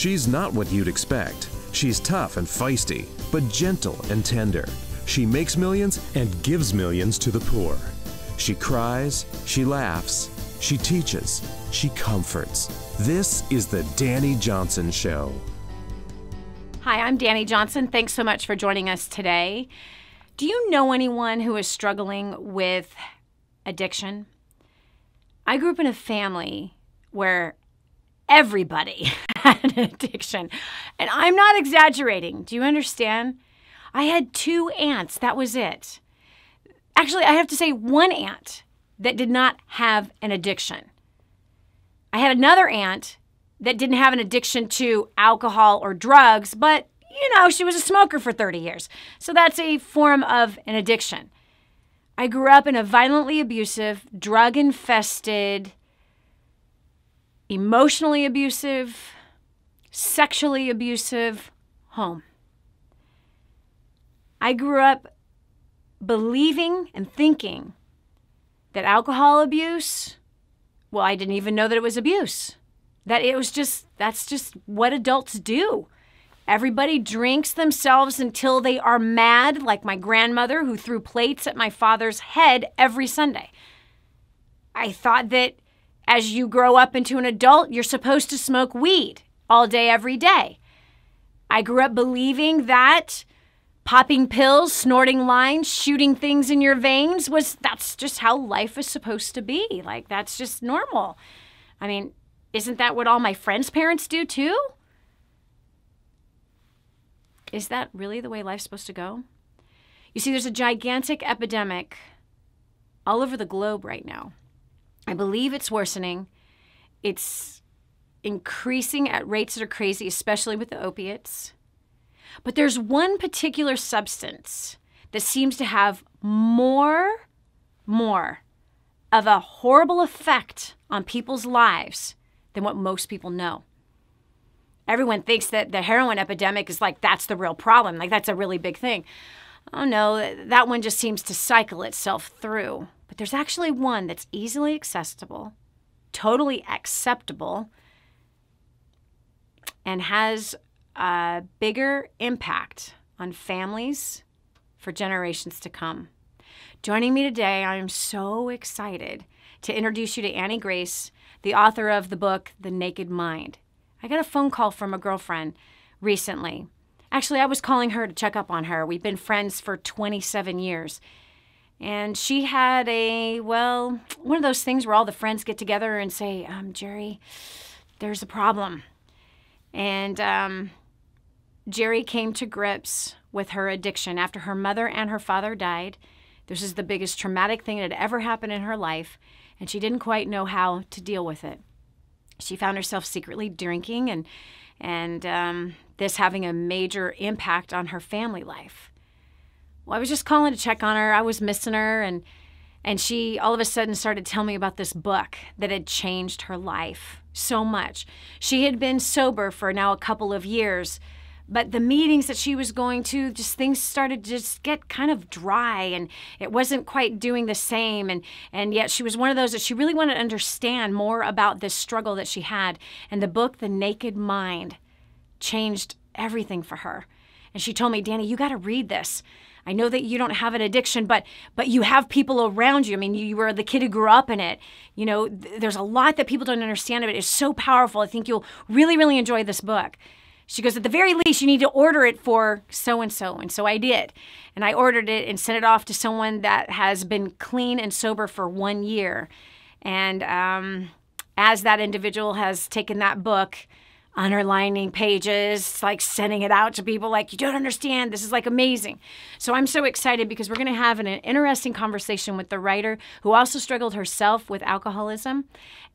She's not what you'd expect. She's tough and feisty, but gentle and tender. She makes millions and gives millions to the poor. She cries, she laughs, she teaches, she comforts. This is the Dani Johnson Show. Hi, I'm Dani Johnson. Thanks so much for joining us today. Do you know anyone who is struggling with addiction? I grew up in a family where everybody had an addiction. And I'm not exaggerating. Do you understand? I had 2 aunts. That was it. Actually, I have to say 1 aunt that did not have an addiction. I had another aunt that didn't have an addiction to alcohol or drugs, but, she was a smoker for 30 years. So that's a form of an addiction. I grew up in a violently abusive, drug-infested, emotionally abusive, sexually abusive home. I grew up believing and thinking that alcohol abuse, well, I didn't even know that it was abuse. That's just what adults do. Everybody drinks themselves until they are mad, like my grandmother who threw plates at my father's head every Sunday. I thought that as you grow up into an adult, you're supposed to smoke weed all day, every day. I grew up believing that popping pills, snorting lines, shooting things in your veins that's just how life is supposed to be. Like, that's just normal. I mean, isn't that what all my friends' parents do too? Is that really the way life's supposed to go? You see, there's a gigantic epidemic all over the globe right now. I believe it's worsening. It's increasing at rates that are crazy, especially with the opiates. But there's one particular substance that seems to have more of a horrible effect on people's lives than what most people know. Everyone thinks that the heroin epidemic is that's the real problem. That's a really big thing. Oh no, that one just seems to cycle itself through. But there's actually one that's easily accessible, totally acceptable, and has a bigger impact on families for generations to come. Joining me today, I am so excited to introduce you to Annie Grace, the author of the book, The Naked Mind. I got a phone call from a girlfriend recently. Actually, I was calling her to check up on her. We've been friends for 27 years. And she had one of those things where all the friends get together and say, Jerry, there's a problem. And Jerry came to grips with her addiction after her mother and her father died. This is the biggest traumatic thing that had ever happened in her life, and she didn't quite know how to deal with it. She found herself secretly drinking and this having a major impact on her family life. Well, I was just calling to check on her. I was missing her, and she all of a sudden started telling me about this book that had changed her life so much. She had been sober for now a couple of years, but the meetings that she was going to, things started to just get kind of dry, and it wasn't quite doing the same. And yet she was one of those that she really wanted to understand more about this struggle that she had. And the book, The Naked Mind, changed everything for her. And she told me, Dani, you got to read this. I know that you don't have an addiction, but you have people around you. I mean, you were the kid who grew up in it. There's a lot that people don't understand of it. It's so powerful. I think you'll really, really enjoy this book. She goes, at the very least, you need to order it for so-and-so. And so I did. And I ordered it and sent it off to someone that has been clean and sober for 1 year. And as that individual has taken that book, underlining pages, sending it out to people you don't understand. This is amazing. So I'm so excited because we're going to have an interesting conversation with the writer who also struggled herself with alcoholism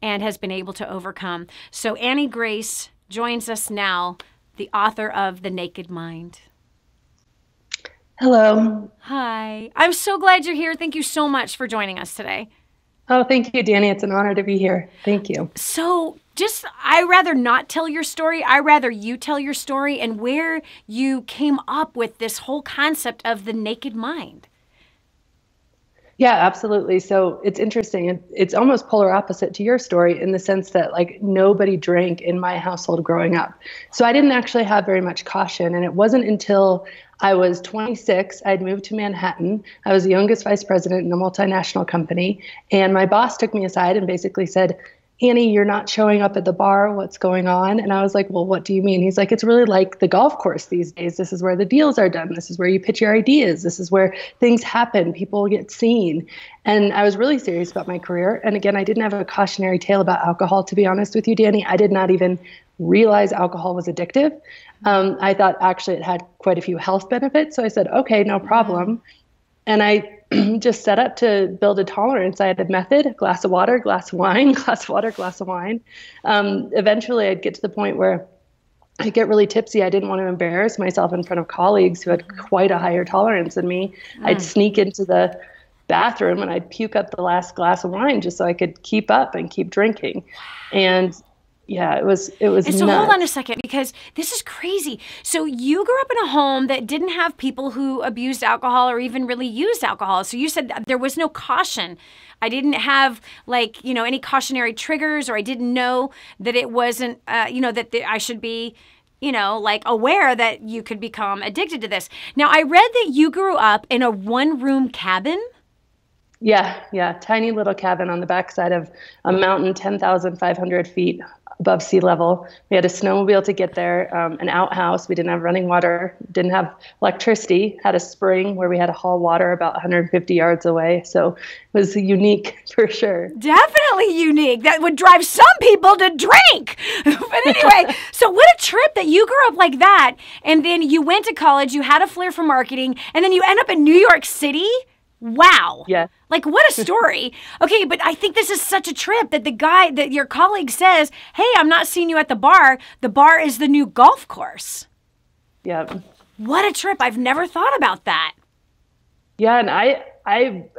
and has been able to overcome. So Annie Grace joins us now, the author of The Naked Mind. Hello. Hi. I'm so glad you're here. Thank you so much for joining us today. Oh, thank you, Dani. It's an honor to be here. Thank you. So I rather not tell your story. I rather you tell your story and where you came up with this whole concept of the naked mind. Yeah, absolutely. So it's interesting. It's almost polar opposite to your story in the sense that like nobody drank in my household growing up. So I didn't actually have very much caution. And it wasn't until I was 26, I'd moved to Manhattan. I was the youngest vice president in a multinational company. And my boss took me aside and basically said, Annie, you're not showing up at the bar. What's going on? And I was like, well, what do you mean? He's like, it's really like the golf course these days. This is where the deals are done. This is where you pitch your ideas. This is where things happen. People get seen. And I was really serious about my career. And again, I didn't have a cautionary tale about alcohol, to be honest with you, Dani. I did not even realize alcohol was addictive. I thought actually it had quite a few health benefits. So I said, okay, no problem. And I just set up to build a tolerance. I had a method: glass of water, glass of wine, glass of water, glass of wine. Eventually I'd get to the point where I'd get really tipsy. I didn't want to embarrass myself in front of colleagues who had quite a higher tolerance than me. I'd sneak into the bathroom and I'd puke up the last glass of wine just so I could keep up and keep drinking. And yeah, it was And so nuts. hold on a second, because this is crazy. So you grew up in a home that didn't have people who abused alcohol or even really used alcohol. So you said there was no caution. I didn't have any cautionary triggers, or I didn't know that it wasn't, that I should be, aware that you could become addicted to this. Now, I read that you grew up in a one-room cabin. Yeah. Tiny little cabin on the backside of a mountain, 10,500 feet above sea level. We had a snowmobile to get there, an outhouse. We didn't have running water, didn't have electricity, had a spring where we had to haul water about 150 yards away. So it was unique for sure. Definitely unique. That would drive some people to drink. But anyway, so what a trip that you grew up like that. And then you went to college, you had a flair for marketing, and then you end up in New York City. Wow. Yeah. Like, what a story. Okay, but I think this is such a trip that that your colleague says, hey, I'm not seeing you at the bar. The bar is the new golf course. Yeah. What a trip. I've never thought about that. Yeah. And I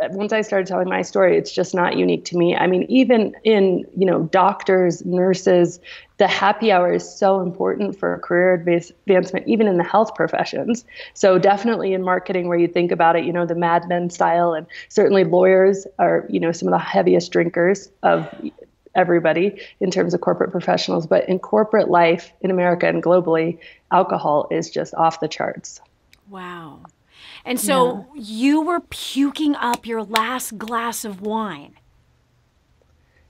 once I started telling my story, it's just not unique to me. I mean, even in, doctors, nurses, the happy hour is so important for career advancement, even in the health professions. So definitely in marketing, where you think about it, the Mad Men style, and certainly lawyers are, some of the heaviest drinkers of everybody in terms of corporate professionals. But in corporate life in America and globally, alcohol is just off the charts. Wow. And so you were puking up your last glass of wine.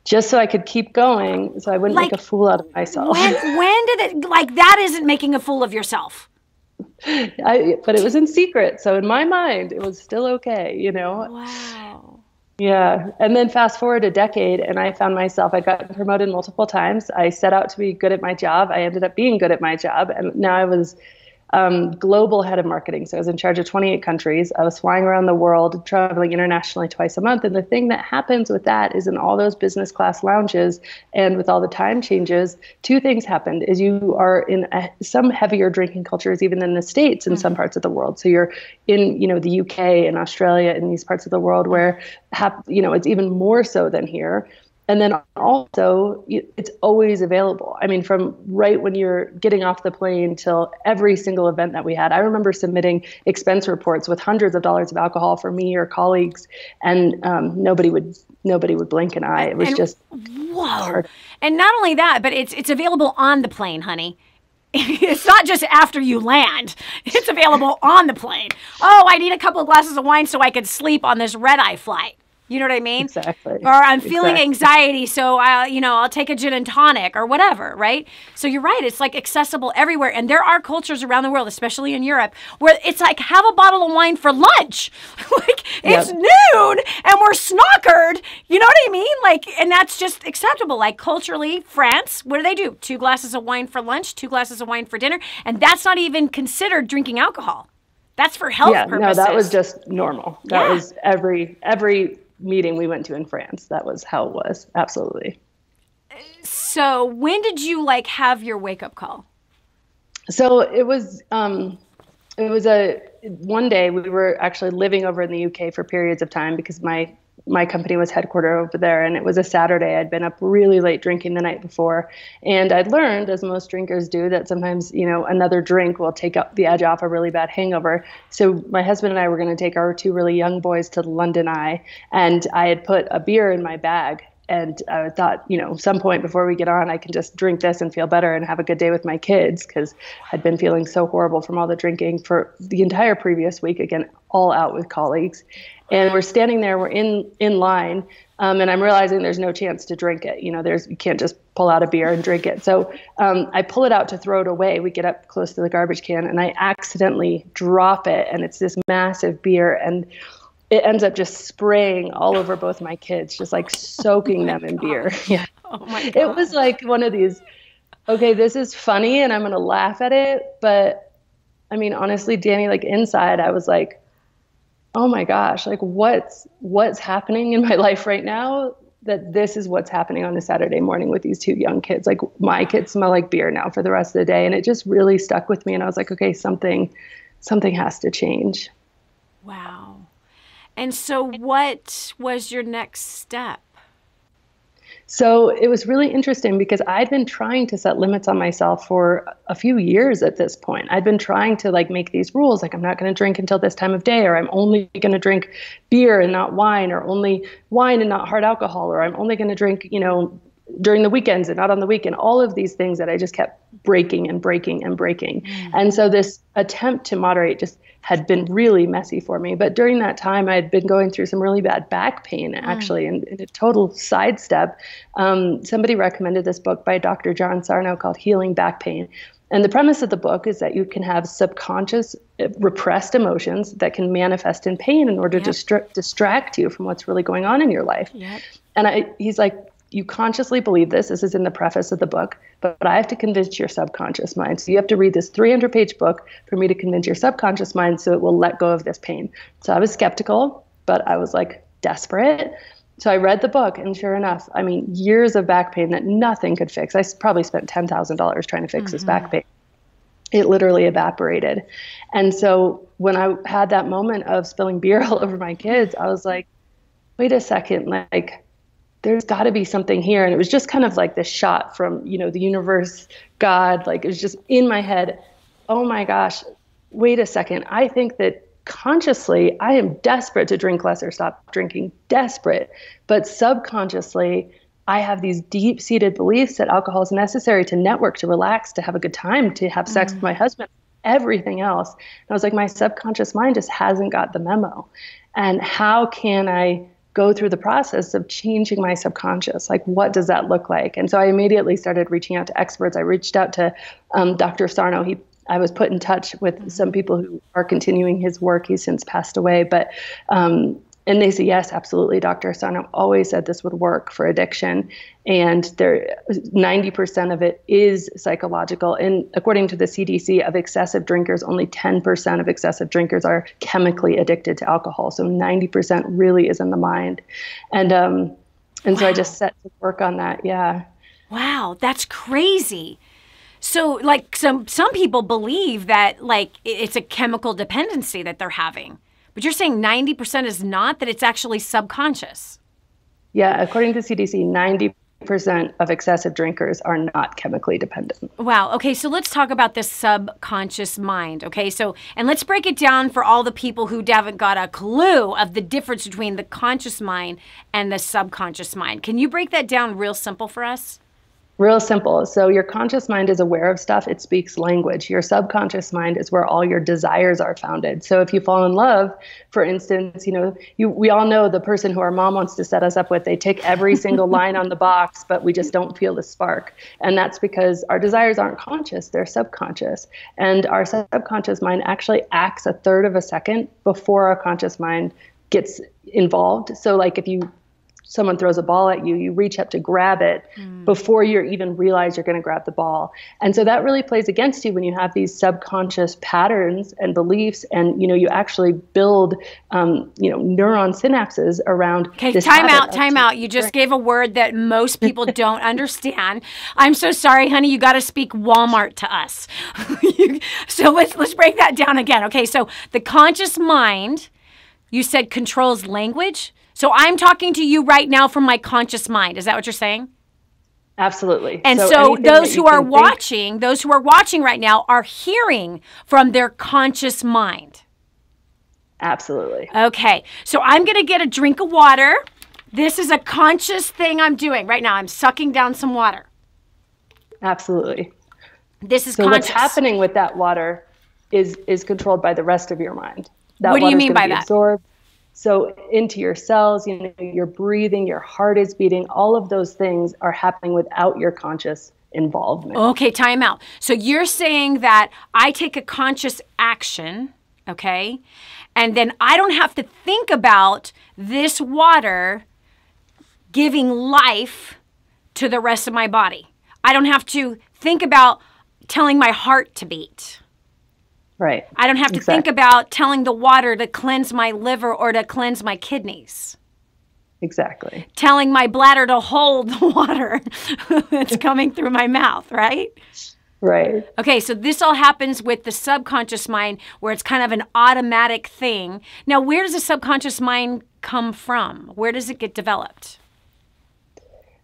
Just so I could keep going, so I wouldn't make a fool out of myself. When did it, that isn't making a fool of yourself. But it was in secret. So in my mind, it was still okay, Wow. Yeah. And then fast forward a decade, and I found myself, I'd gotten promoted multiple times. I set out to be good at my job. I ended up being good at my job. And now I was global head of marketing. So I was in charge of 28 countries. I was flying around the world, traveling internationally twice a month. And the thing that happens with that is, in all those business class lounges and with all the time changes, two things happened. Is you are in some heavier drinking cultures, even in the States, in some parts of the world. So you're in, the UK and Australia and these parts of the world where, it's even more so than here. And then also, it's always available. I mean, from right when you're getting off the plane till every single event that we had. I remember submitting expense reports with hundreds of dollars of alcohol for me or colleagues, and nobody would blink an eye. It was just whoa. hard. And not only that, but it's available on the plane, honey. It's not just after you land. It's available on the plane. Oh, I need a couple of glasses of wine so I could sleep on this red-eye flight. You know what I mean? Exactly. Or I'm feeling anxiety, so I'll take a gin and tonic or whatever, right? So you're right. It's like accessible everywhere. And there are cultures around the world, especially in Europe, where it's like, have a bottle of wine for lunch. Like, it's noon and we're snockered. You know what I mean? Like, and that's just acceptable. Like, culturally, France, what do? 2 glasses of wine for lunch, 2 glasses of wine for dinner. And that's not even considered drinking alcohol. That's for health purposes. No, that was just normal. That was every meeting we went to in France. That was how it was. Absolutely. So when did you have your wake up call? So it was one day we were actually living over in the UK for periods of time because my my company was headquartered over there, and it was a Saturday. I'd been up really late drinking the night before, and I'd learned, as most drinkers do, that sometimes, another drink will take up the edge off a really bad hangover. So my husband and I were going to take our two really young boys to the London Eye, and I had put a beer in my bag. And I thought, some point before we get on, I can just drink this and feel better and have a good day with my kids, because I'd been feeling so horrible from all the drinking for the entire previous week, again, all out with colleagues. And we're standing there, we're in line, and I'm realizing there's no chance to drink it. You can't just pull out a beer and drink it. So I pull it out to throw it away. We get up close to the garbage can, and I accidentally drop it, and it's this massive beer, and it ends up just spraying all over both my kids, just like soaking them in beer. Yeah. Oh my God. It was like one of these, okay, this is funny and I'm going to laugh at it. But I mean, honestly, Dani, like inside, I was like, oh my gosh, like what's happening in my life right now, that this is what's happening on a Saturday morning with these two young kids. Like my kids smell like beer now for the rest of the day. And it just really stuck with me. And I was like, okay, something has to change. Wow. And so what was your next step? So it was really interesting because I'd been trying to set limits on myself for a few years at this point. I'd been trying to make these rules, like I'm not going to drink until this time of day, or I'm only going to drink beer and not wine, or only wine and not hard alcohol, or I'm only going to drink, during the weekends and not on the weekend, all of these things that I just kept breaking and breaking and breaking. And so this attempt to moderate just had been really messy for me. But during that time, I had been going through some really bad back pain, actually, and in a total sidestep. Somebody recommended this book by Dr. John Sarno called Healing Back Pain. And the premise of the book is that you can have subconscious repressed emotions that can manifest in pain in order to distract you from what's really going on in your life. Yep. And he's like, you consciously believe this. This is in the preface of the book, but I have to convince your subconscious mind. So you have to read this 300-page book for me to convince your subconscious mind so it will let go of this pain. So I was skeptical, but I was desperate. So I read the book, and sure enough, years of back pain that nothing could fix. I probably spent $10,000 trying to fix this back pain. It literally evaporated. And so when I had that moment of spilling beer all over my kids, I was like, wait a second, there's got to be something here. And it was just kind of like this shot from, the universe, God, it was just in my head. Oh my gosh, wait a second. I think that consciously I am desperate to drink less or stop drinking, desperate. But subconsciously, I have these deep-seated beliefs that alcohol is necessary to network, to relax, to have a good time, to have sex with my husband, everything else. And I was like, my subconscious mind just hasn't got the memo. And how can I go through the process of changing my subconscious? What does that look like? And so I immediately started reaching out to experts. I reached out to Dr. Sarno. I was put in touch with some people who are continuing his work. He's since passed away, but and they said, yes, absolutely. Dr. Sarno always said this would work for addiction. And 90% of it is psychological. And according to the CDC, of excessive drinkers, only 10% of excessive drinkers are chemically addicted to alcohol. So 90% really is in the mind. And so I just set to work on that. Yeah. Wow, that's crazy. So some people believe that it's a chemical dependency that they're having. But you're saying 90% is not, that it's actually subconscious. Yeah, according to CDC, 90% of excessive drinkers are not chemically dependent. Wow. Okay, so let's talk about this subconscious mind. Okay, and let's break it down for all the people who haven't got a clue of the difference between the conscious mind and the subconscious mind. Can you break that down real simple for us? Real simple. So your conscious mind is aware of stuff. It speaks language. Your subconscious mind is where all your desires are founded. So if you fall in love, for instance, we all know the person who our mom wants to set us up with. They take every single line on the box, but we just don't feel the spark. And that's because our desires aren't conscious. They're subconscious. And our subconscious mind actually acts a third of a second before our conscious mind gets involved. So if someone throws a ball at you, you reach up to grab it before you even realize you're going to grab the ball. And so that really plays against you when you have these subconscious patterns and beliefs, and, you actually build, neuron synapses around. Okay, time out. You just gave a word that most people don't understand. I'm so sorry, honey. You got to speak Walmart to us. So let's break that down again. Okay, so the conscious mind, you said, controls language. So I'm talking to you right now from my conscious mind. Is that what you're saying? Absolutely. And so those who are watching right now are hearing from their conscious mind. Absolutely. Okay. So I'm going to get a drink of water. This is a conscious thing I'm doing right now. I'm sucking down some water. Absolutely. This is so conscious. What's happening with that water is controlled by the rest of your mind. That what do you mean by that? Absorbed. So into your cells, you're breathing, your heart is beating, all of those things are happening without your conscious involvement. Okay, time out. So you're saying that I take a conscious action, okay, and then I don't have to think about this water giving life to the rest of my body. I don't have to think about telling my heart to beat. Right. I don't have to think about telling the water to cleanse my liver or to cleanse my kidneys. Exactly. Telling my bladder to hold the water that's coming through my mouth, right? Right. Okay, so this all happens with the subconscious mind where it's kind of an automatic thing. Now, where does the subconscious mind come from? Where does it get developed?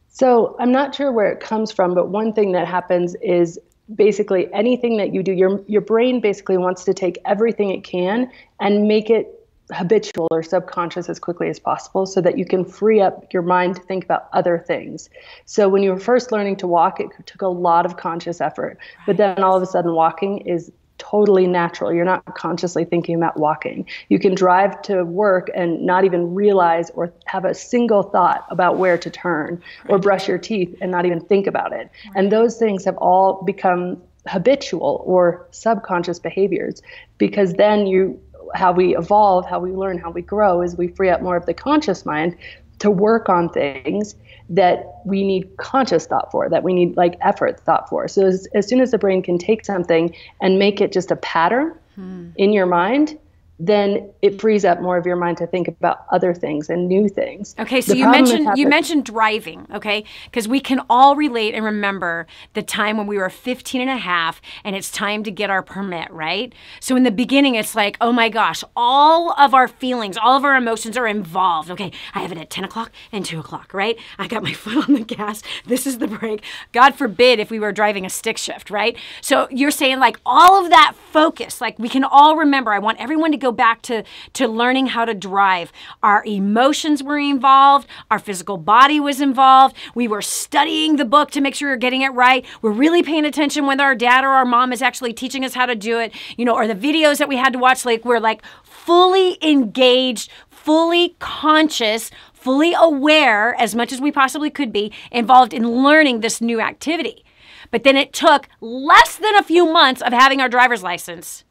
So I'm not sure where it comes from, but one thing that happens is basically anything that you do, your brain basically wants to take everything it can and make it habitual or subconscious as quickly as possible so that you can free up your mind to think about other things. So when you were first learning to walk, it took a lot of conscious effort, but then all of a sudden walking is totally natural. You're not consciously thinking about walking. You can drive to work and not even realize or have a single thought about where to turn or brush your teeth and not even think about it. And those things have all become habitual or subconscious behaviors because then how we evolve, how we learn, how we grow is we free up more of the conscious mind to work on things that we need conscious thought for, that we need like effort thought for. So as soon as the brain can take something and make it just a pattern in your mind, then it frees up more of your mind to think about other things and new things. Okay, so you mentioned driving, okay? Because we can all relate and remember the time when we were 15 and a half and it's time to get our permit, right? So in the beginning, it's like, oh my gosh, all of our feelings, all of our emotions are involved. Okay, I have it at 10 o'clock and 2 o'clock, right? I got my foot on the gas. This is the brake. God forbid if we were driving a stick shift, right? So you're saying like all of that focus, like we can all remember, I want everyone to go back to learning how to drive. Our emotions were involved. Our physical body was involved. We were studying the book to make sure we're getting it right. We're really paying attention when our dad or our mom is actually teaching us how to do it, or the videos that we had to watch, like we're like fully engaged, fully conscious, fully aware as much as we possibly could be involved in learning this new activity. But then it took less than a few months of having our driver's license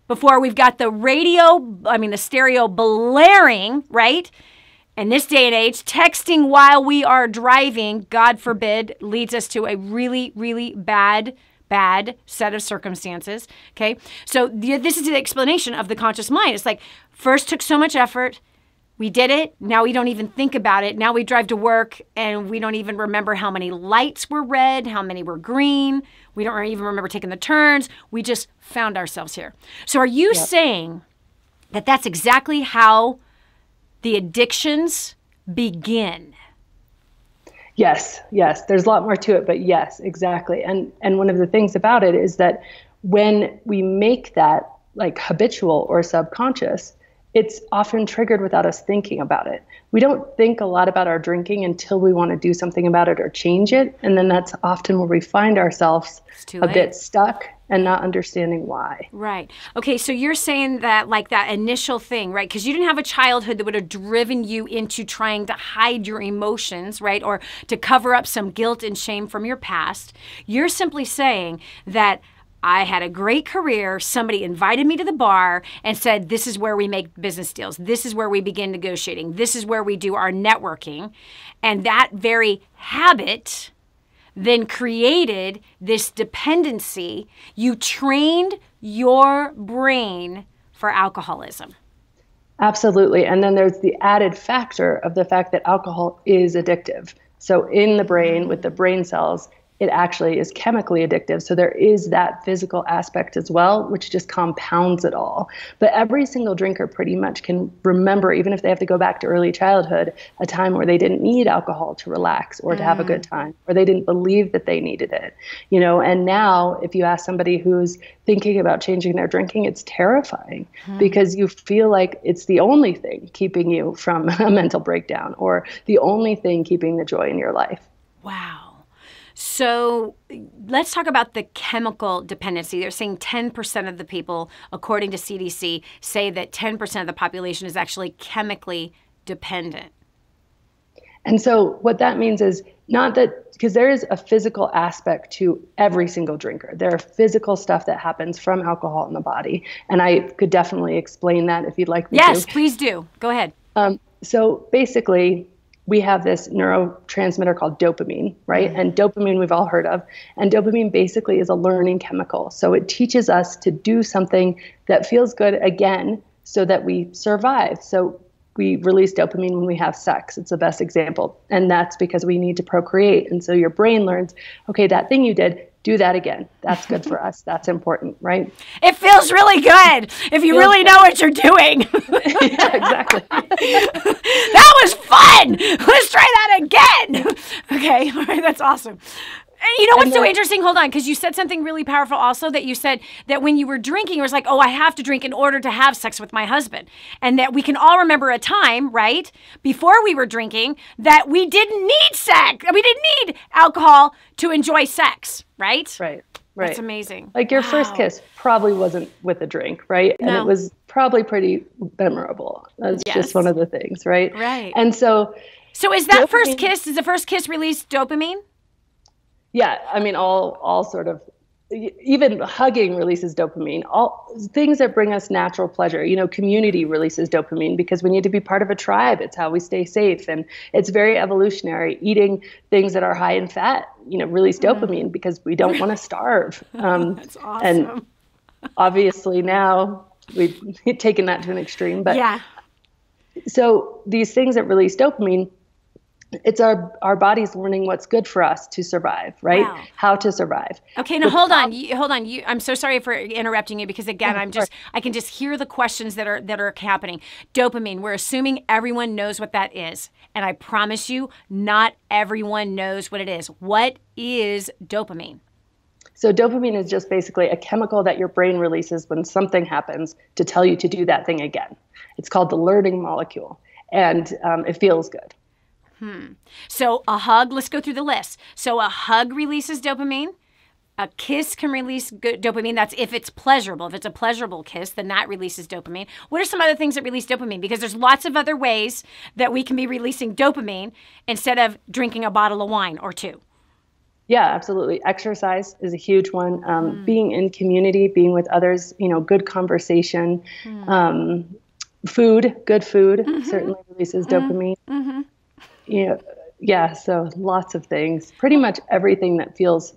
before we've got the stereo blaring, right? In this day and age, texting while we are driving, God forbid, leads us to a really, really bad set of circumstances, okay? So this is the explanation of the conscious mind. It's like, first took so much effort, we did it, now we don't even think about it. Now we drive to work and we don't even remember how many lights were red, how many were green. We don't even remember taking the turns. We just found ourselves here. So are you saying that that's exactly how the addictions begin? Yes. There's a lot more to it, but yes, exactly. And one of the things about it is that when we make that like habitual or subconscious, it's often triggered without us thinking about it. We don't think a lot about our drinking until we want to do something about it or change it. And then that's often where we find ourselves a bit stuck and not understanding why. Right. Okay, so you're saying that like that initial thing, right? Because you didn't have a childhood that would have driven you into trying to hide your emotions, right? Or to cover up some guilt and shame from your past. You're simply saying that I had a great career. Somebody invited me to the bar and said, this is where we make business deals. This is where we begin negotiating. This is where we do our networking. And that very habit then created this dependency. You trained your brain for alcoholism. Absolutely. And then there's the added factor of the fact that alcohol is addictive. So in the brain, with the brain cells, it actually is chemically addictive. So there is that physical aspect as well, which just compounds it all. But every single drinker pretty much can remember, even if they have to go back to early childhood, a time where they didn't need alcohol to relax or to have a good time, or they didn't believe that they needed it, and now if you ask somebody who's thinking about changing their drinking, it's terrifying because you feel like it's the only thing keeping you from a mental breakdown or the only thing keeping the joy in your life. Wow. So let's talk about the chemical dependency. They're saying 10% of the people, according to CDC, say that 10% of the population is actually chemically dependent. And so what that means is not that, because there is a physical aspect to every single drinker. There are physical stuff that happens from alcohol in the body. And I could definitely explain that if you'd like me to. Yes, please do. Go ahead. So basically, we have this neurotransmitter called dopamine, right? And dopamine we've all heard of. And dopamine basically is a learning chemical. So it teaches us to do something that feels good again so that we survive. So we release dopamine when we have sex. It's the best example. And that's because we need to procreate. And so your brain learns, okay, that thing you did, do that again. That's good for us. That's important, right? It feels really good if you really know what you're doing. Yeah, exactly. That was fun. Let's try that again. Okay. All right. That's awesome. You know what's so interesting? Hold on, because you said something really powerful also, that you said that when you were drinking, it was like, oh, I have to drink in order to have sex with my husband. And that we can all remember a time, right, before we were drinking, that we didn't need sex. We didn't need alcohol to enjoy sex, right? Right. That's amazing. Like your first kiss probably wasn't with a drink, right? And it was probably pretty memorable. That's just one of the things, right? Right. And so is that first kiss, does the first kiss release dopamine? Yeah, I mean, all sort of, even hugging releases dopamine. All things that bring us natural pleasure. Community releases dopamine because we need to be part of a tribe. It's how we stay safe, and it's very evolutionary. Eating things that are high in fat, release dopamine because we don't want to starve. That's awesome. And obviously now we've taken that to an extreme. But so these things that release dopamine, it's our body's learning what's good for us to survive, right? Wow. How to survive. Okay, now hold on. I'm so sorry for interrupting you because again, I can just hear the questions that are happening. Dopamine. We're assuming everyone knows what that is, and I promise you, not everyone knows what it is. What is dopamine? So dopamine is just basically a chemical that your brain releases when something happens to tell you to do that thing again. It's called the learning molecule, and it feels good. So a hug, let's go through the list. So a hug releases dopamine. A kiss can release dopamine. That's if it's pleasurable. If it's a pleasurable kiss, then that releases dopamine. What are some other things that release dopamine? Because there's lots of other ways that we can be releasing dopamine instead of drinking a bottle of wine or two. Yeah, absolutely. Exercise is a huge one. Being in community, being with others, good conversation. Food, good food certainly releases dopamine. So lots of things. Pretty much everything that feels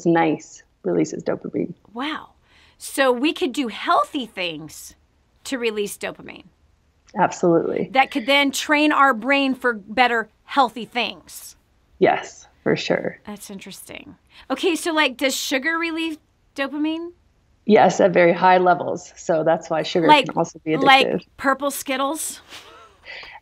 nice releases dopamine. Wow. So we could do healthy things to release dopamine. Absolutely. That could then train our brain for better healthy things. Yes, for sure. That's interesting. Okay, so does sugar relieve dopamine? Yes, at very high levels. So that's why sugar can also be addictive. Like purple Skittles?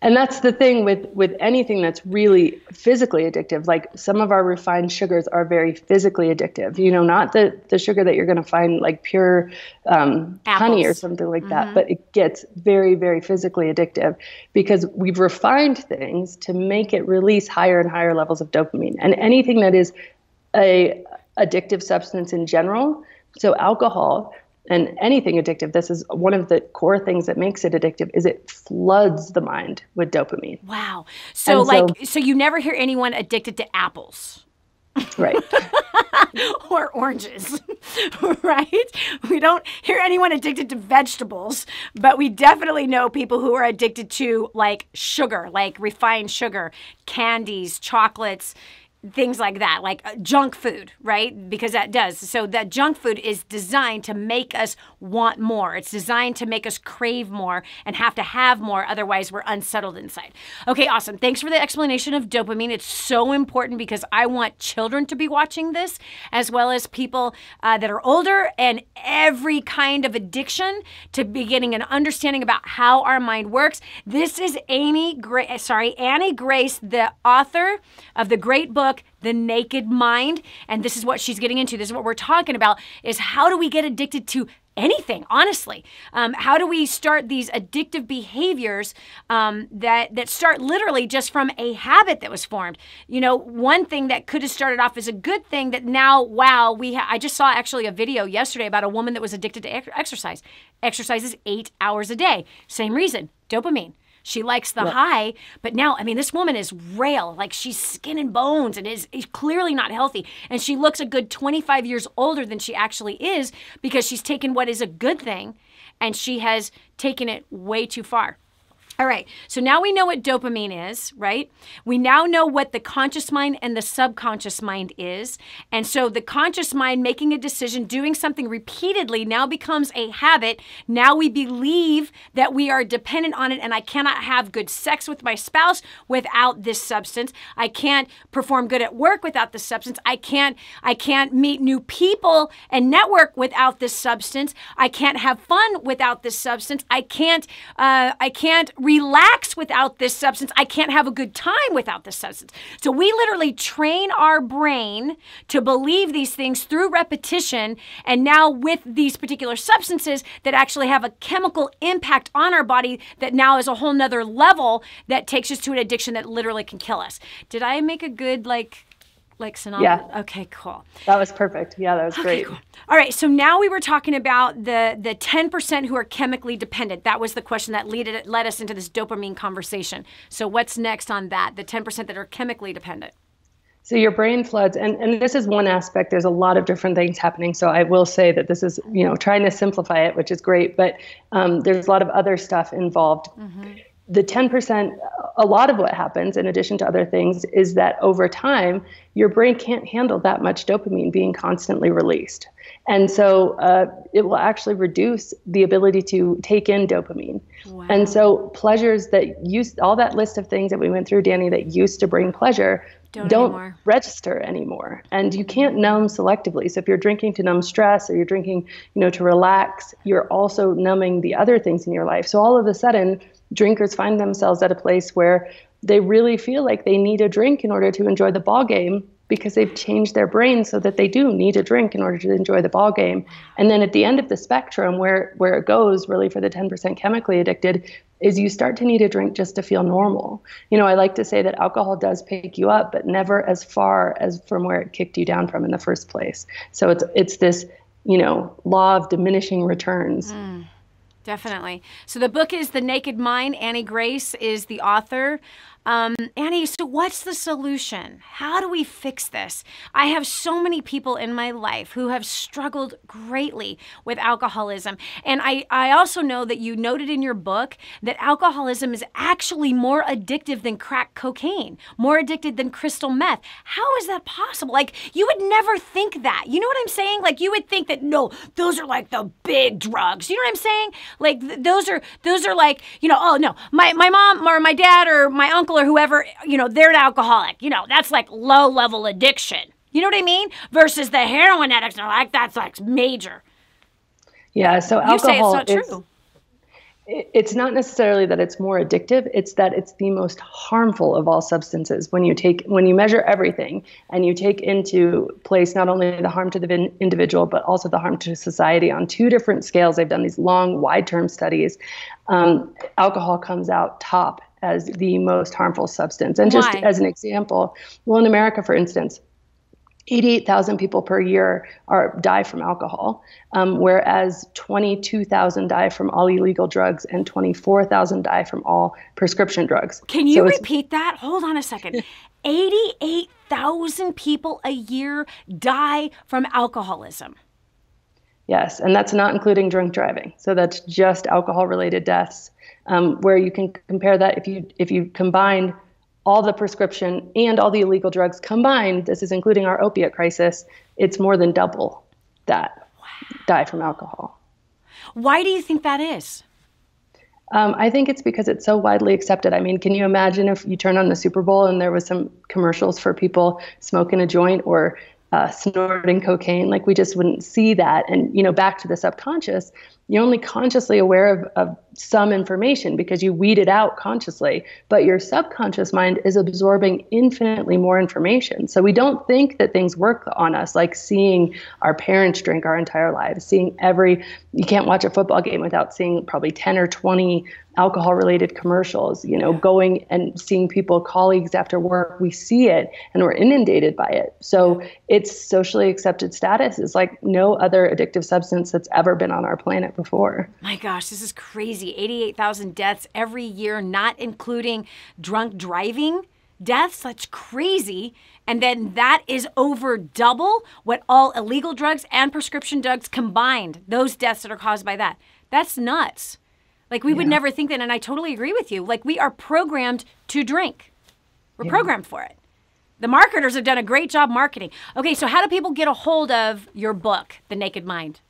And that's the thing with anything that's really physically addictive. Like some of our refined sugars are very physically addictive. Not the sugar that you're going to find like pure honey or something like that, but it gets very, very physically addictive because we've refined things to make it release higher and higher levels of dopamine. And anything that is a addictive substance in general, so alcohol and anything addictive, this is one of the core things that makes it addictive, is it floods the mind with dopamine. Wow. So you never hear anyone addicted to apples. Right. Or oranges, right? We don't hear anyone addicted to vegetables, but we definitely know people who are addicted to sugar, like refined sugar, candies, chocolates, things like that, like junk food, right? Because that does. So that junk food is designed to make us want more. It's designed to make us crave more and have to have more. Otherwise, we're unsettled inside. Okay, awesome. Thanks for the explanation of dopamine. It's so important because I want children to be watching this, as well as people that are older, and every kind of addiction to be getting an understanding about how our mind works. This is Annie Grace, the author of the great book, The Naked Mind. And this is what she's getting into. This is what we're talking about, is how do we get addicted to anything, honestly? How do we start these addictive behaviors that start literally just from a habit that was formed? You know, one thing that could have started off as a good thing that now, wow, I just saw actually a video yesterday about a woman that was addicted to exercise. Exercises 8 hours a day. Same reason, dopamine. She likes the high, but now, I mean, this woman is rail, like she's skin and bones and is clearly not healthy. And she looks a good 25 years older than she actually is because she's taken what is a good thing and she has taken it way too far. All right, so now we know what dopamine is, right? We now know what the conscious mind and the subconscious mind is. And so the conscious mind making a decision, doing something repeatedly now becomes a habit. Now we believe that we are dependent on it, and I cannot have good sex with my spouse without this substance. I can't perform good at work without this substance. I can't meet new people and network without this substance. I can't have fun without this substance. I can't relax without this substance. I can't have a good time without this substance. So we literally train our brain to believe these things through repetition. And now with these particular substances that actually have a chemical impact on our body that now is a whole nother level that takes us to an addiction that literally can kill us. Did I make a good like synopsis? Yeah. Okay, cool. That was perfect. Yeah, that was great. Cool. All right. So now we were talking about the 10% who are chemically dependent. That was the question that led us into this dopamine conversation. So what's next on that? The 10% that are chemically dependent. So your brain floods, and this is one aspect. There's a lot of different things happening. So I will say that this is, trying to simplify it, which is great, but there's a lot of other stuff involved. Mm-hmm. The 10%, a lot of what happens, in addition to other things, is that over time, your brain can't handle that much dopamine being constantly released. And so it will actually reduce the ability to take in dopamine. Wow. And so pleasures all that list of things that we went through, Dani, that used to bring pleasure, don't register anymore. And you can't numb selectively. So if you're drinking to numb stress, or you're drinking, to relax, you're also numbing the other things in your life. So all of a sudden, drinkers find themselves at a place where they really feel like they need a drink in order to enjoy the ball game, because they've changed their brain so that they do need a drink in order to enjoy the ball game. And then at the end of the spectrum, where it goes really for the 10% chemically addicted, is you start to need a drink just to feel normal. I like to say that alcohol does pick you up, but never as far as from where it kicked you down from in the first place. So it's this, law of diminishing returns. Mm. Definitely. So the book is The Naked Mind. Annie Grace is the author. Annie, so what's the solution? How do we fix this? I have so many people in my life who have struggled greatly with alcoholism. And I also know that you noted in your book that alcoholism is actually more addictive than crack cocaine, more addicted than crystal meth. How is that possible? Like, you would never think that. You know what I'm saying? Like, you would think that, no, those are like the big drugs. You know what I'm saying? Like, those are like, oh no, my mom or my dad or my uncle or whoever, they're an alcoholic. That's like low level addiction. You know what I mean? Versus the heroin addicts are like, that's like major. Yeah. So you say it's not true. It's not necessarily that it's more addictive. It's that it's the most harmful of all substances. When you measure everything and you take into place not only the harm to the individual, but also the harm to society on two different scales. They've done these long, wide-term studies. Alcohol comes out top as the most harmful substance. And just as an example, in America, for instance, 88,000 people per year die from alcohol, whereas 22,000 die from all illegal drugs and 24,000 die from all prescription drugs. Can you repeat that? Hold on a second. 88,000 people a year die from alcoholism. Yes, and that's not including drunk driving. So that's just alcohol-related deaths, where you can compare that if you combine all the prescription and all the illegal drugs combined, this is including our opiate crisis, it's more than double that die from alcohol. Why do you think that is? I think it's because it's so widely accepted. I mean, can you imagine if you turn on the Super Bowl and there was some commercials for people smoking a joint or snorting cocaine? Like, we just wouldn't see that. And, back to the subconscious, you're only consciously aware of some information because you weed it out consciously, but your subconscious mind is absorbing infinitely more information. So we don't think that things work on us, like seeing our parents drink our entire lives, you can't watch a football game without seeing probably 10 or 20 alcohol-related commercials, going and seeing people, colleagues after work, we see it and we're inundated by it. So it's socially accepted status is like no other addictive substance that's ever been on our planet before. My gosh, this is crazy. 88,000 deaths every year, not including drunk driving deaths. That's crazy. And then that is over double what all illegal drugs and prescription drugs combined, those deaths that are caused by that. That's nuts. Like, we would never think that, and I totally agree with you. Like, we are programmed to drink. We're programmed for it. The marketers have done a great job marketing. Okay, so how do people get a hold of your book, The Naked Mind?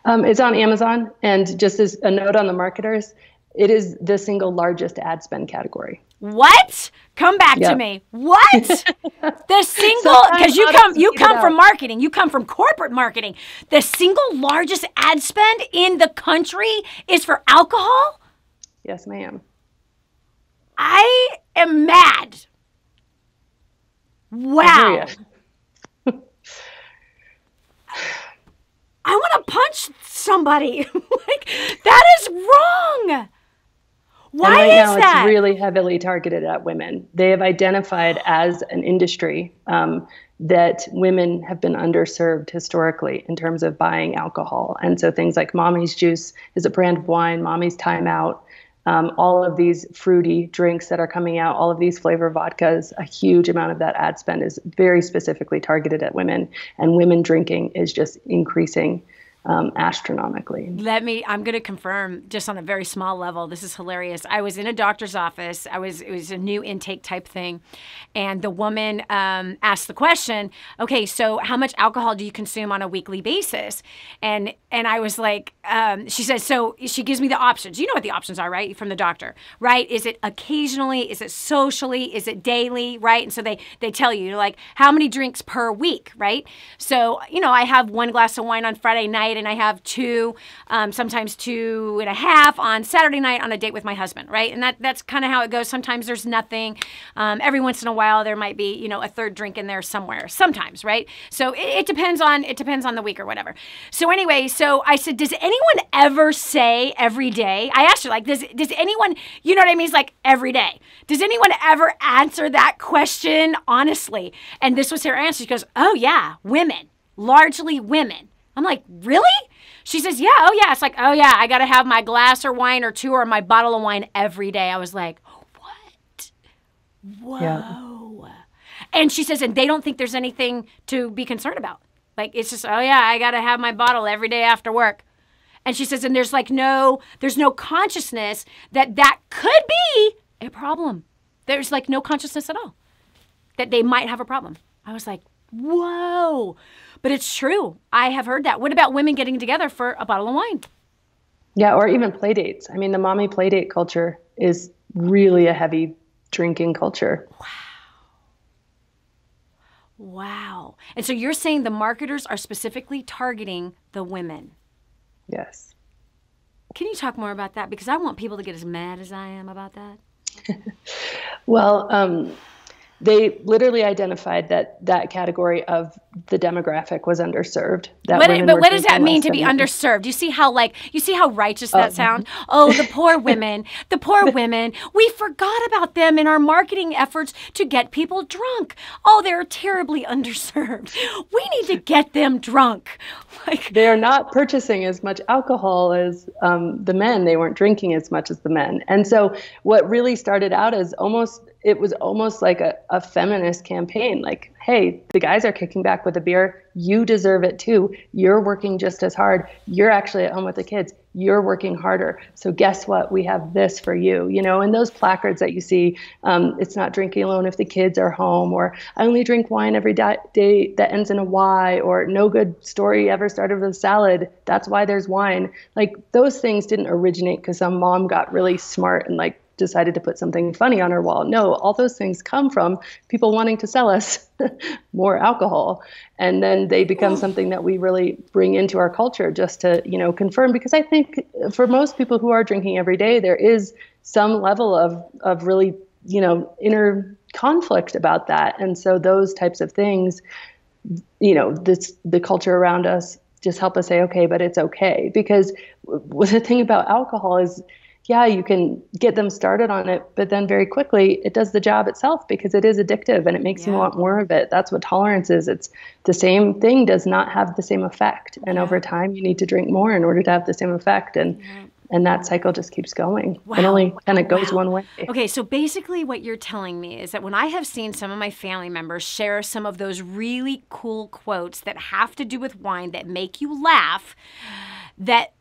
It's on Amazon, and just as a note on the marketers, it is the single largest ad spend category. What? Come back to me. What? The single, because you come from marketing, you come from corporate marketing. The single largest ad spend in the country is for alcohol? Yes, ma'am. I am mad. Wow. I want to punch somebody. Like, that is wrong. Why is that? It's really heavily targeted at women. They have identified as an industry that women have been underserved historically in terms of buying alcohol. And so things like Mommy's Juice is a brand of wine, Mommy's Time Out, all of these fruity drinks that are coming out, all of these flavor vodkas, a huge amount of that ad spend is very specifically targeted at women. And women drinking is just increasing astronomically. I'm going to confirm just on a very small level. This is hilarious. I was in a doctor's office. It was a new intake type thing. And the woman asked the question, okay, so how much alcohol do you consume on a weekly basis? And I was like, she said, so she gives me the options. You know what the options are, right? From the doctor, right? Is it occasionally? Is it socially? Is it daily, right? And so they tell you, like, how many drinks per week, right? So, I have 1 glass of wine on Friday night, and I have 2, sometimes 2.5 on Saturday night on a date with my husband, right? And that's kind of how it goes. Sometimes there's nothing. Every once in a while there might be, a third drink in there somewhere. Sometimes, right? So it depends on the week or whatever. So anyway, so I said, does anyone ever say every day? I asked her, like, does anyone, you know what I mean? It's like every day. Does anyone ever answer that question honestly? And this was her answer. She goes, oh yeah, women, largely women. I'm like, really? She says, yeah, oh yeah. It's like, oh yeah, I got to have my glass or wine or 2 or my bottle of wine every day. I was like, what? Whoa. Yeah. And she says, and they don't think there's anything to be concerned about. Like, it's just, oh yeah, I got to have my bottle every day after work. And she says, and there's no consciousness that could be a problem. There's like no consciousness at all that they might have a problem. I was like, whoa. But it's true. I have heard that. What about women getting together for a bottle of wine? Yeah, or even play dates. I mean, the mommy play date culture is really a heavy drinking culture. Wow. And so you're saying the marketers are specifically targeting the women? Yes. Can you talk more about that? Because I want people to get as mad as I am about that. Well, they literally identified that category of the demographic was underserved. But what does that mean to be underserved? You see how righteous that sounds? Oh, the poor women, the poor women. We forgot about them in our marketing efforts to get people drunk. Oh, they're terribly underserved. We need to get them drunk. They're not purchasing as much alcohol as the men. They weren't drinking as much as the men. And so what really started out as almost it was almost like a feminist campaign. Like, hey, the guys are kicking back with a beer. You deserve it too. You're working just as hard. You're actually at home with the kids. You're working harder. So guess what? We have this for you, and those placards that you see, it's not drinking alone if the kids are home, or I only drink wine every day that ends in a Y, or no good story ever started with a salad. That's why there's wine. Like, those things didn't originate because some mom got really smart and like decided to put something funny on her wall. No, all those things come from people wanting to sell us more alcohol. And then they become something that we really bring into our culture just to, confirm. Because I think for most people who are drinking every day, there is some level of really, inner conflict about that. And so those types of things, the culture around us just help us say, okay, but it's okay. Because the thing about alcohol is, yeah, you can get them started on it, but then very quickly it does the job itself because it is addictive and it makes you want more of it. That's what tolerance is. It's the same thing does not have the same effect. And over time, you need to drink more in order to have the same effect. And that cycle just keeps going. Wow. It only kind of goes one way. Okay, so basically what you're telling me is that when I have seen some of my family members share some of those really cool quotes that have to do with wine that make you laugh, that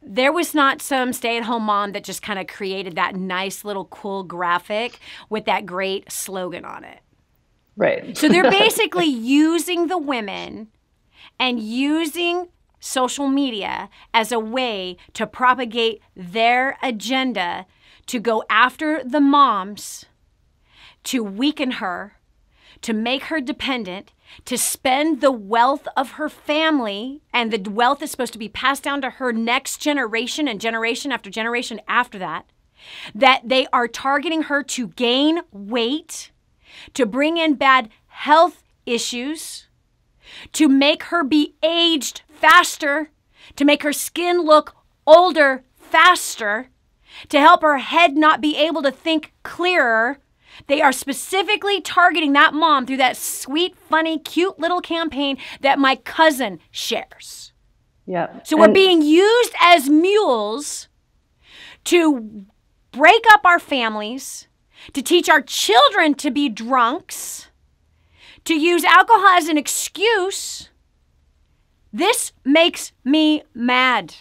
there was not some stay-at-home mom that just kind of created that nice little cool graphic with that great slogan on it. Right. So they're basically using the women and using social media as a way to propagate their agenda to go after the moms, to weaken her, to make her dependent, to spend the wealth of her family, and the wealth is supposed to be passed down to her next generation and generation after generation after that they are targeting her to gain weight, to bring in bad health issues, to make her be aged faster, to make her skin look older faster, to help her head not be able to think clearer. They are specifically targeting that mom through that sweet, funny, cute little campaign that my cousin shares. Yeah. So we're being used as mules to break up our families, to teach our children to be drunks, to use alcohol as an excuse. This makes me mad.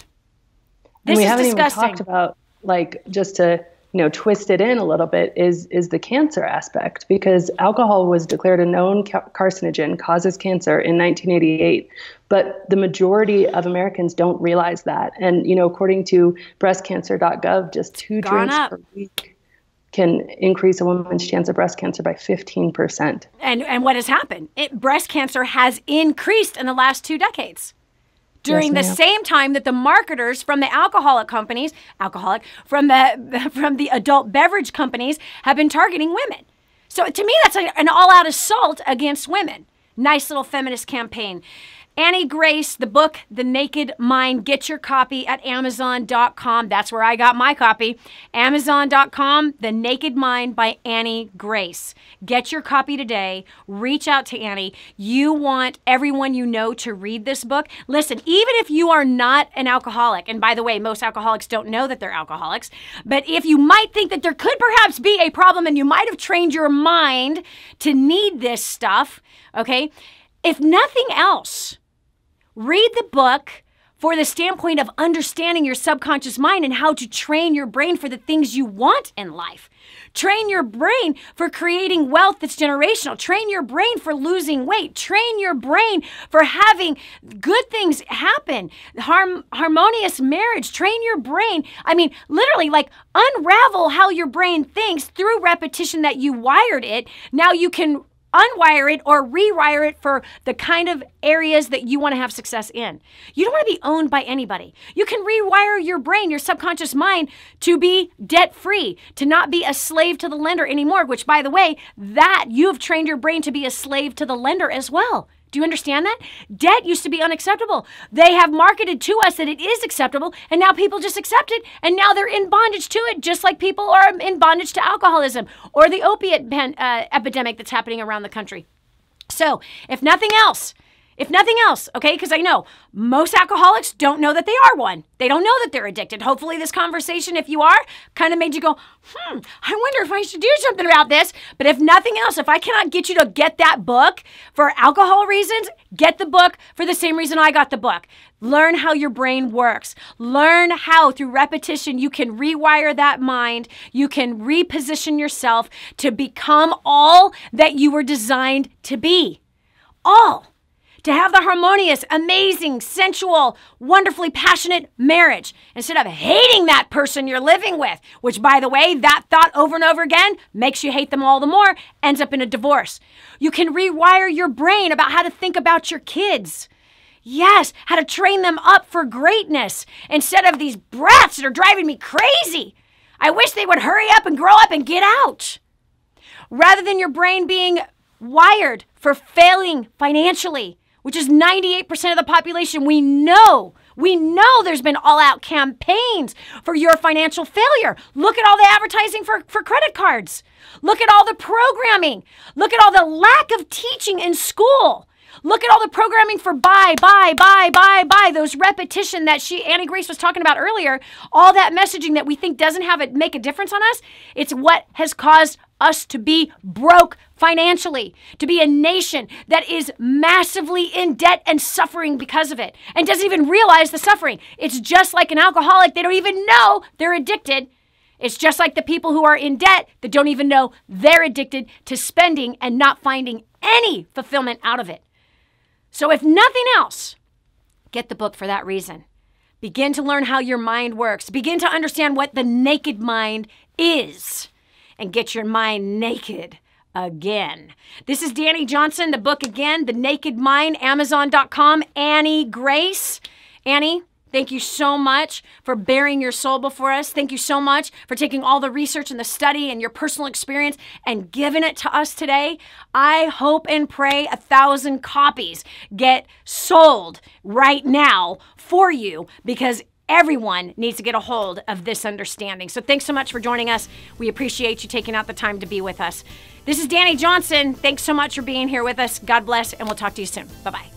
This is disgusting. Even talked about, like, just to twist it in a little bit is the cancer aspect, because alcohol was declared a known carcinogen, causes cancer in 1988. But the majority of Americans don't realize that. And, according to breastcancer.gov, just 2 drinks per week can increase a woman's chance of breast cancer by 15%. And what has happened? Breast cancer has increased in the last 2 decades. During the same time that the marketers from the from the adult beverage companies have been targeting women. So to me, that's an all-out assault against women. Nice little feminist campaign. Annie Grace, the book, The Naked Mind. Get your copy at Amazon.com. That's where I got my copy. Amazon.com, The Naked Mind by Annie Grace. Get your copy today. Reach out to Annie. You want everyone you know to read this book. Listen, even if you are not an alcoholic, and by the way, most alcoholics don't know that they're alcoholics, but if you might think that there could perhaps be a problem and you might have trained your mind to need this stuff, okay? If nothing else, read the book for the standpoint of understanding your subconscious mind and how to train your brain for the things you want in life. Train your brain for creating wealth that's generational. Train your brain for losing weight. Train your brain for having good things happen. Harmonious marriage. Train your brain. I mean, literally, like, unravel how your brain thinks through repetition that you wired it. Now you can unwire it or rewire it for the kind of areas that you want to have success in. You don't want to be owned by anybody. You can rewire your brain, your subconscious mind, to be debt-free, to not be a slave to the lender anymore, which, by the way, that you have trained your brain to be a slave to the lender as well. Do you understand that? Debt used to be unacceptable. They have marketed to us that it is acceptable, and now people just accept it, and now they're in bondage to it, just like people are in bondage to alcoholism or the opiate epidemic that's happening around the country. So, if nothing else, If nothing else, okay? Because I know most alcoholics don't know that they are one. They don't know that they're addicted. Hopefully this conversation, if you are, kind of made you go, I wonder if I should do something about this. But if nothing else, if I cannot get you to get that book for alcohol reasons, get the book for the same reason I got the book. Learn how your brain works. Learn how, through repetition, you can rewire that mind. You can reposition yourself to become all that you were designed to be. All. To have the harmonious, amazing, sensual, wonderfully passionate marriage instead of hating that person you're living with, which, by the way, that thought over and over again makes you hate them all the more, ends up in a divorce. You can rewire your brain about how to think about your kids. Yes, how to train them up for greatness instead of these brats that are driving me crazy. I wish they would hurry up and grow up and get out. Rather than your brain being wired for failing financially, which is 98% of the population. We know there's been all-out campaigns for your financial failure. Look at all the advertising for credit cards. Look at all the programming. Look at all the lack of teaching in school. Look at all the programming for buy, those repetition that Annie Grace was talking about earlier. All that messaging that we think doesn't make a difference on us. It's what has caused us to be broke financially, to be a nation that is massively in debt and suffering because of it, and doesn't even realize the suffering. It's just like an alcoholic. They don't even know they're addicted. It's just like the people who are in debt that don't even know they're addicted to spending and not finding any fulfillment out of it. So if nothing else, get the book for that reason. Begin to learn how your mind works. Begin to understand what the naked mind is. And get your mind naked again. This is Dani Johnson. The book again, The Naked Mind, Amazon.com, Annie Grace. Annie, thank you so much for bearing your soul before us. Thank you so much for taking all the research and the study and your personal experience and giving it to us today. I hope and pray 1,000 copies get sold right now for you, because everyone needs to get a hold of this understanding. So thanks so much for joining us. We appreciate you taking out the time to be with us. This is Dani Johnson. Thanks so much for being here with us. God bless, and we'll talk to you soon. Bye-bye.